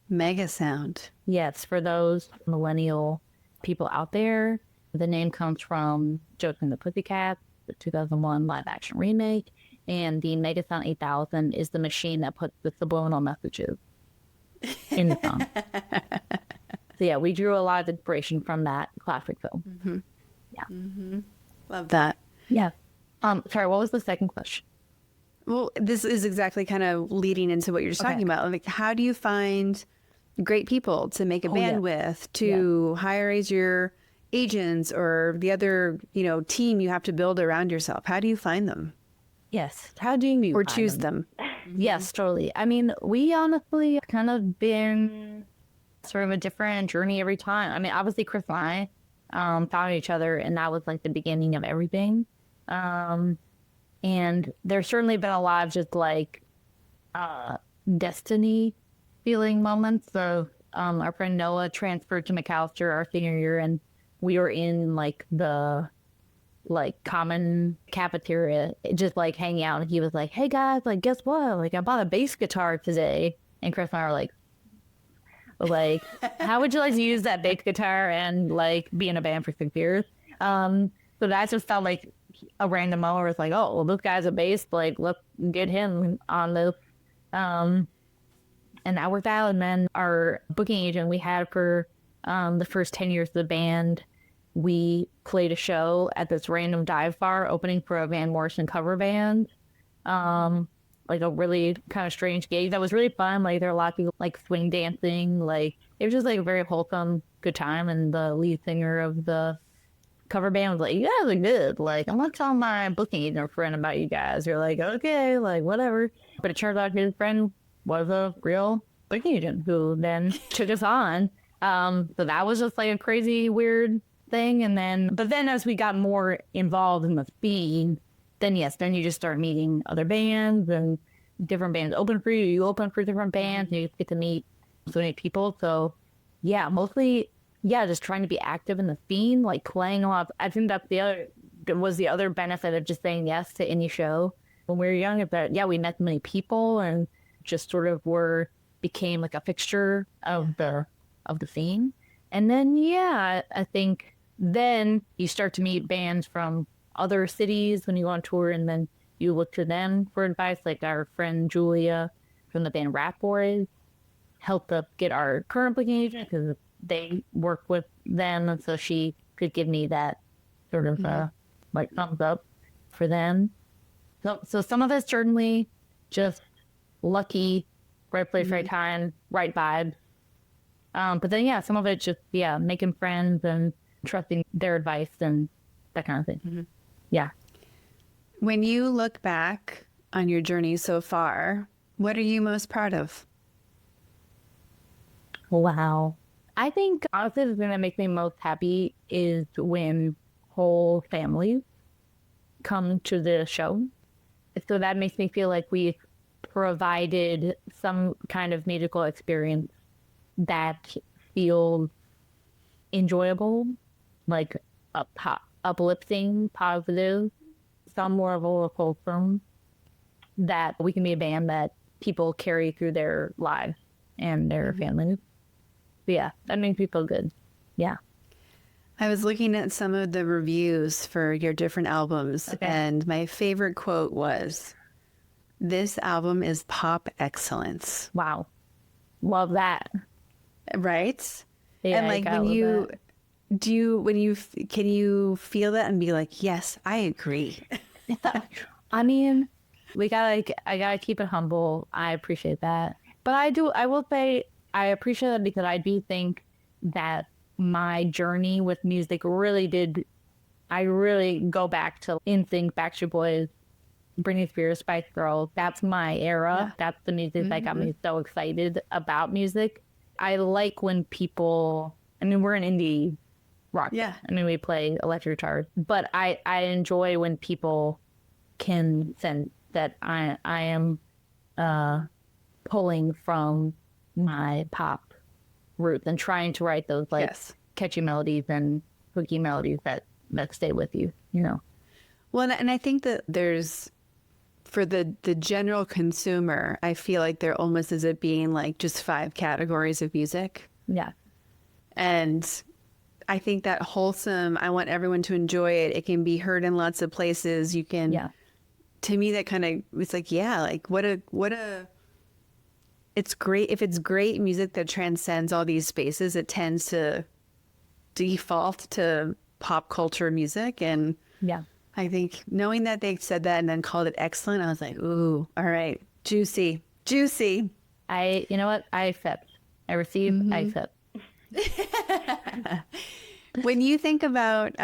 Mega Sound. Yes, for those millennial people out there, the name comes from Josie and the Pussycats, the 2001 live action remake, and the Mega Sound 8000 is the machine that puts the subliminal messages in the song. So yeah, we drew a lot of inspiration from that classic film. Yeah. Love that. Yeah. Sorry, what was the second question? Well, this is exactly kind of leading into what you're just talking about. Like, how do you find great people to make a band with, to hire as your agents or the other, team you have to build around yourself? How do you find them? Yes. How do you or choose them? Yes, totally. I mean, we honestly kind of been sort of a different journey every time. I mean, obviously Chris and I found each other, and that was like the beginning of everything. And there's certainly been a lot of just like destiny feeling moments. So our friend Noah transferred to McAllister our senior year, and we were in like the common cafeteria just like hanging out, and he was like, hey guys, like guess what, like I bought a bass guitar today. And Chris and I were like how would you like to use that bass guitar and like be in a band for 6 years? So that just felt like a random moment where it's like, oh well, this guy's a bass, like let's get him on this. And that worked out. And then our booking agent we had for the first 10 years of the band, we played a show at this random dive bar opening for a Van Morrison cover band. Like a really kind of strange gig that was really fun. Like there were a lot of people like swing dancing. Like it was just like a very wholesome, good time. And the lead singer of the cover band was like, you guys are good. Like I'm not telling my booking agent friend about you guys. You're like, okay, like whatever. But it turns out his friend was a real booking agent who then took us on. So that was just like a crazy, weird thing. But then as we got more involved in the scene, then then you just start meeting other bands, and different bands open for you. You open for different bands, and you get to meet so many people. So yeah, mostly, just trying to be active in the scene, like playing a lot. I think that's the other benefit of just saying yes to any show when we were young. Is that we met many people, and just sort of became like a fixture of the scene. And then I think then you start to meet bands from other cities when you go on tour, and then you look to them for advice. Like our friend Julia from the band Rat Boys helped us get our current booking agent because they work with them, and so she could give me that sort of like thumbs up for them. So some of it's certainly just lucky, right place, right time, right vibe. But then some of it just making friends and trusting their advice and that kind of thing. Yeah. When you look back on your journey so far, what are you most proud of? Wow. I think honestly the thing that makes me most happy is when whole families come to the show. So that makes me feel like we provided some kind of musical experience that feels enjoyable, like uplifting, positive, some level of wholesome, that we can be a band that people carry through their lives and their families. But yeah, that makes me feel good. Yeah. I was looking at some of the reviews for your different albums, and my favorite quote was, "This album is pop excellence." Wow. Love that. Right? Yeah, and like when you can you feel that and be like, yes, I agree. I mean, I gotta keep it humble. I appreciate that. But I will say I appreciate that because I do think that my journey with music I really go back to NSYNC, Backstreet Boys, Britney Spears, Spice Girls. That's my era. Yeah. That's the music that got me so excited about music. I like when people, we're an indie rock. Yeah. We play electric guitars, but I enjoy when people can sense that I am pulling from my pop roots and trying to write those catchy melodies and hooky melodies that stay with you, Well, and I think that there's, for the general consumer, I feel like there almost is it being like just 5 categories of music. Yeah. And I think that wholesome, I want everyone to enjoy it. It can be heard in lots of places. You can, to me, that kind of, it's like, it's great. If it's great music that transcends all these spaces, it tends to default to pop culture music. And I think knowing that they said that and then called it excellent, I was like, ooh, all right, juicy. You know what? I accept. I receive, I accept. When you think about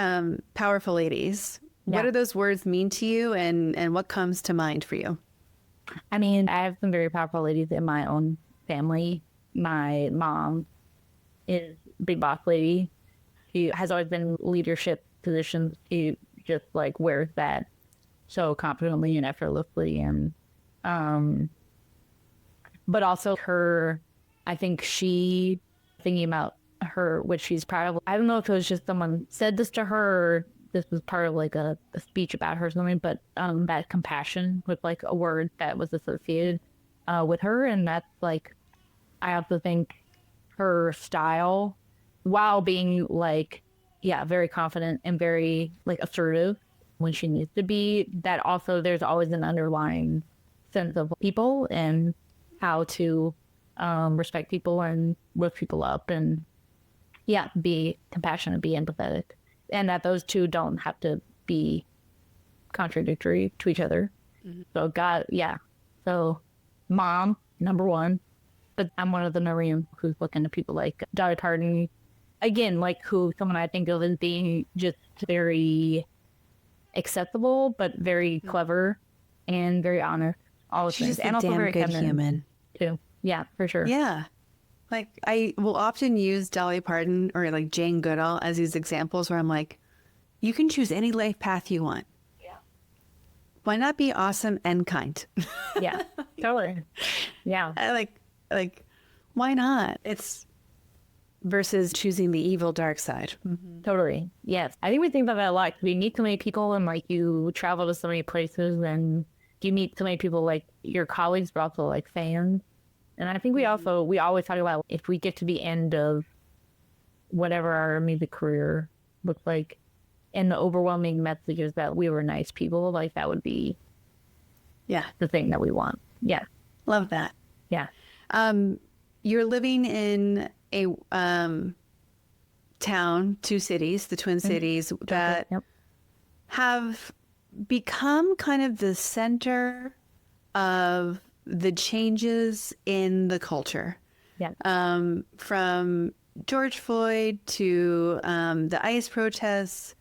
powerful ladies, what do those words mean to you, and what comes to mind for you? I have some very powerful ladies in my own family. My mom is a big boss lady. She has always been in leadership positions. She just wears that so confidently and effortlessly. And but also thinking about her, which she's proud of. I don't know if it was just someone said this to her or this was part of a speech about her or something, but that compassion was a word that was associated with her. And that's I also think her style, while being very confident and very assertive when she needs to be, that also there's always an underlying sense of people and how to respect people and lift people up and be compassionate, be empathetic. And that those two don't have to be contradictory to each other. So So mom, number one. But I'm one of the millions who's looking to people like Dolly Parton. Again, someone I think of as being just very accessible, but very clever and very honest. All the things. And also very good human too. Yeah, for sure. Yeah. I will often use Dolly Parton or Jane Goodall as these examples where I'm like, you can choose any life path you want. Yeah. Why not be awesome and kind? Yeah, totally. Yeah. Why not? It's versus choosing the evil dark side. Totally. Yes. I think we think about that a lot. We meet so many people and you travel to so many places and you meet so many people, like your colleagues, but also like fans. And I think we always talk about if we get to the end of whatever our music career looks like, and the overwhelming message is that we were nice people, like that would be the thing that we want. Yeah. Love that. Yeah. You're living in a town, two cities, the Twin Cities, that have become kind of the center of the changes in the culture. Yeah. From George Floyd to the ICE protests.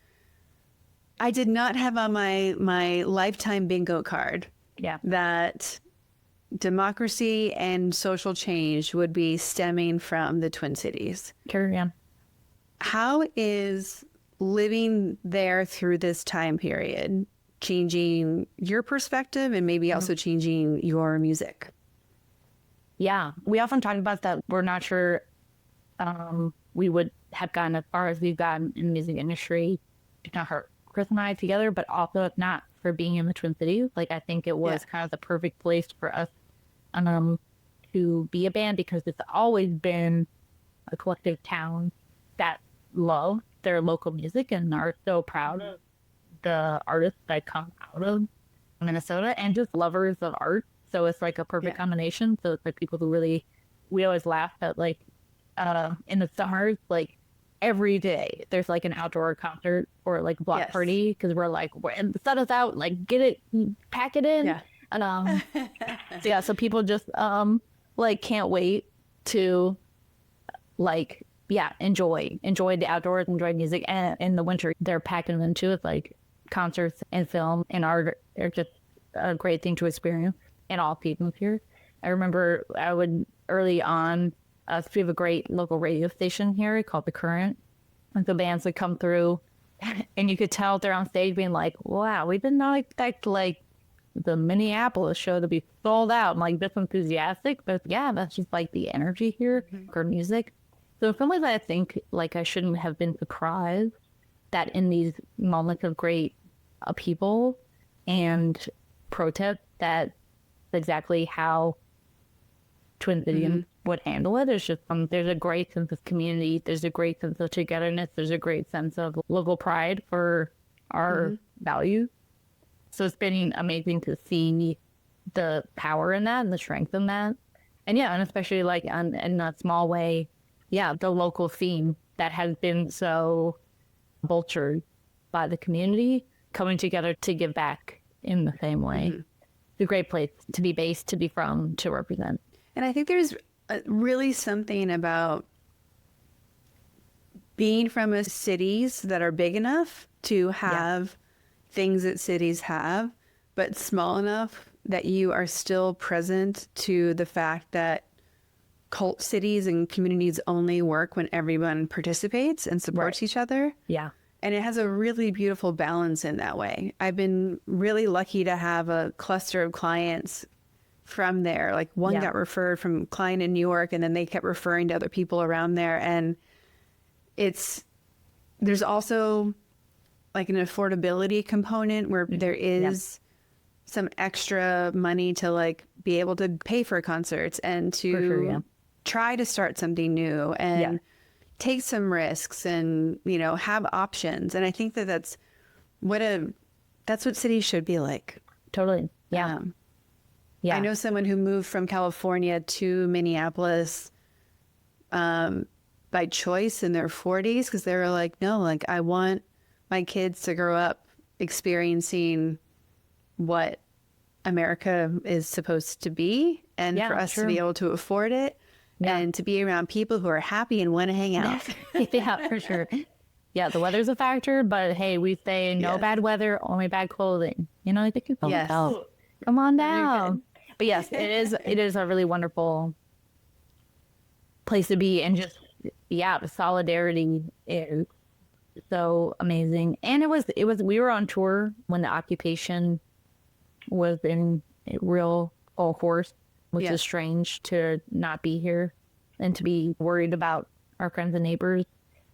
I did not have on my lifetime bingo card that democracy and social change would be stemming from the Twin Cities. Carry on. How is living there through this time period changing your perspective and maybe also changing your music? Yeah, we often talk about that. We're not sure we would have gotten as far as we've gotten in the music industry, if not for Chris and I together, but also if not for being in the Twin Cities. Like, I think it was kind of the perfect place for us to be a band, because it's always been a collective town that love their local music and are so proud of the artists that come out of Minnesota and just lovers of art. So it's like a perfect combination. So it's like people who really, we always laugh at, like, in the summers, like every day there's like an outdoor concert or like block party, because we're like, the sun is out, like get it, pack it in. And so people just like can't wait to like enjoy the outdoors, enjoy music. And in the winter they're packing them too. It's like concerts and film and art are just a great thing to experience in all seasons here. I remember I would early on, we have a great local radio station here called The Current, and the bands would come through and you could tell they're on stage being like, wow, we did not expect like the Minneapolis show to be sold out and like this enthusiastic. But that's just like the energy here for music. So in some ways I think like I shouldn't have been surprised that in these moments of great upheaval and protest, that's exactly how Twin Cities would handle it. It's just there's a great sense of community, there's a great sense of togetherness, there's a great sense of local pride for our values. So it's been amazing to see the power in that and the strength in that. And and especially like in a small way, the local scene that has been so vultured by the community coming together to give back in the same way. It's a great place to be based, to be from, to represent. And I think there's really something about being from a cities that are big enough to have things that cities have, but small enough that you are still present to the fact that cult cities and communities only work when everyone participates and supports each other. Yeah. And it has a really beautiful balance in that way. I've been really lucky to have a cluster of clients from there. Like one got referred from a client in New York, and then they kept referring to other people around there. And there's also like an affordability component where there is some extra money to like be able to pay for concerts and to try to start something new and take some risks and, you know, have options. And I think that that's what cities should be like. Totally. Yeah. I know someone who moved from California to Minneapolis by choice in their 40s, because they were like, no, like I want my kids to grow up experiencing what America is supposed to be, and for us to be able to afford it and to be around people who are happy and want to hang out. Yeah, for sure. Yeah, the weather's a factor, but hey, we say no bad weather, only bad clothing. You know, I think it's all come on down. But yes, it is a really wonderful place to be, and just the solidarity is so amazing. And it was we were on tour when the occupation was in real full force, which is strange to not be here and to be worried about our friends and neighbors,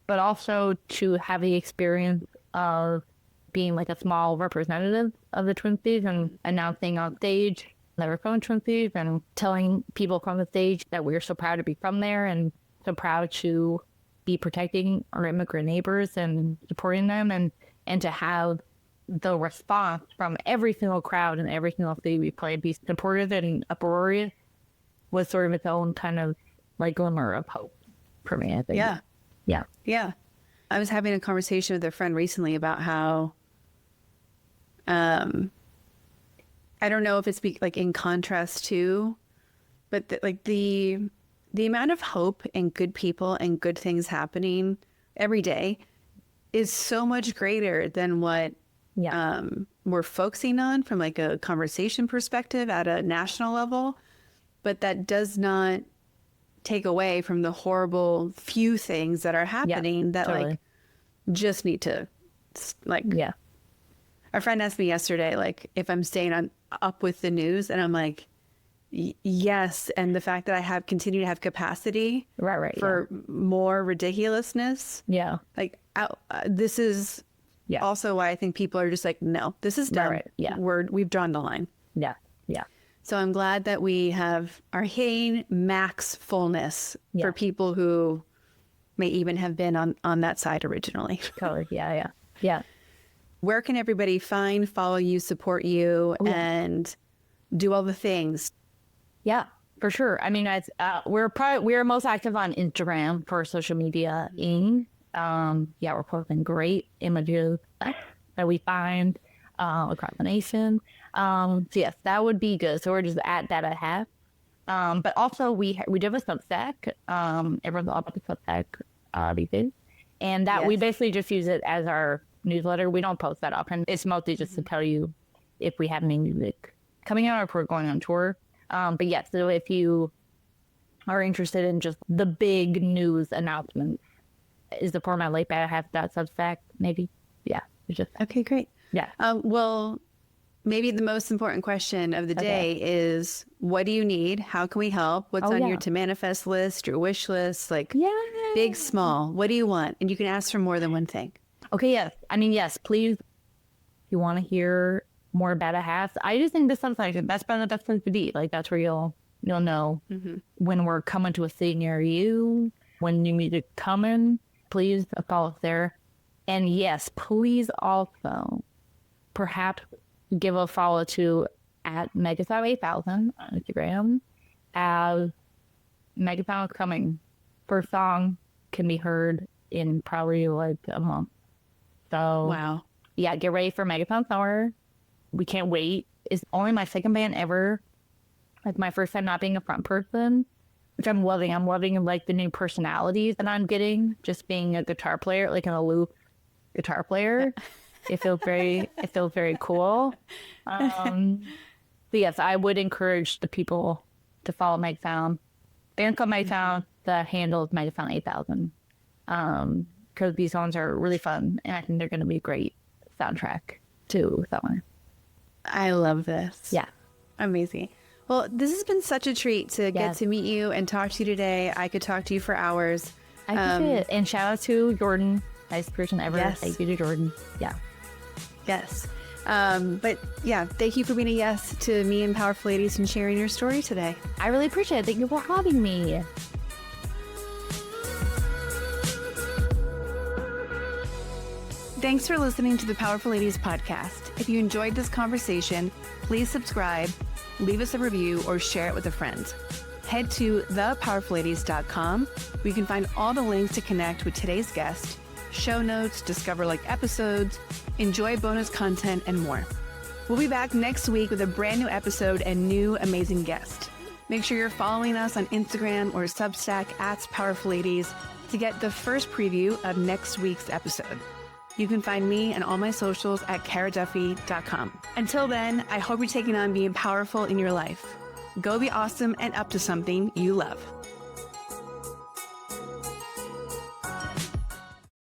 but also to have the experience of being like a small representative of the Twin Cities and announcing on stage that we're from the Twin Cities and telling people from the stage that we're so proud to be from there and so proud to be protecting our immigrant neighbors and supporting them, and to have the response from every single crowd and every single city we played be supportive and uproarious was sort of its own kind of like glimmer of hope for me, I think. Yeah. I was having a conversation with a friend recently about how, I don't know if it's like in contrast to, but the amount of hope and good people and good things happening every day is so much greater than what we're focusing on from like a conversation perspective at a national level. But that does not take away from the horrible few things that are happening that like just need to like. Yeah. A friend asked me yesterday, like, if I'm staying up with the news, and I'm like, yes. And the fact that I continue to have capacity for more ridiculousness. Yeah. Like, this is also why I think people are just like, no, this is done. We've drawn the line. Yeah. So I'm glad that we are hitting max fullness for people who may even have been on that side originally. Totally. Yeah. Where can everybody follow you, support you, and do all the things? Yeah, for sure. I mean, we're most active on Instagram for social media. We're posting great images that we find across the nation. So yes, that would be good. So we're just at that I have. But also we do have a Substack. Everyone's all about the Substack these days. And that we basically just use it as our newsletter. We don't post that often. It's mostly just to tell you if we have any music coming out or if we're going on tour. But yes, so if you are interested in just the big news announcements, is the format like that? I have that Substack, maybe. Yeah. It's just okay, great. Yeah. Well, maybe the most important question of the day is, what do you need? How can we help? What's on your to manifest list, your wish list? Like big, small. What do you want? And you can ask for more than one thing. Okay, yes. I mean, yes, please. If you want to hear more about a house, I just think this sounds like that's been the best place to be. Like, that's where you'll know when we're coming to a city near you, when new music coming. Please follow us there. And yes, please also perhaps give a follow to at Megasound8000 on Instagram, as Megasound is coming. First song can be heard in probably like a month. So yeah, get ready for Megasound Summer. We can't wait. It's only my second band ever. Like my first time not being a front person, which I'm loving. I'm loving like the new personalities that I'm getting, just being a guitar player, like an aloof guitar player. It feels very cool. But yes, I would encourage the people to follow Megasound. Band called Megasound. The handle is Megasound8000. Because these songs are really fun, and I think they're going to be a great soundtrack to summer. I love this. Yeah. Amazing. Well, this has been such a treat to get to meet you and talk to you today. I could talk to you for hours. I could. And shout out to Jordan. Nicest person ever. Yes. Thank you to Jordan. Yeah. Yes. But yeah, thank you for being a yes to me and Powerful Ladies and sharing your story today. I really appreciate it. Thank you for having me. Thanks for listening to the Powerful Ladies podcast. If you enjoyed this conversation, please subscribe, leave us a review, or share it with a friend. Head to thepowerfulladies.com where you can find all the links to connect with today's guest, show notes, discover like episodes, enjoy bonus content, and more. We'll be back next week with a brand new episode and new amazing guest. Make sure you're following us on Instagram or Substack at Powerful Ladies to get the first preview of next week's episode. You can find me and all my socials at karaduffy.com. Until then, I hope you're taking on being powerful in your life. Go be awesome and up to something you love.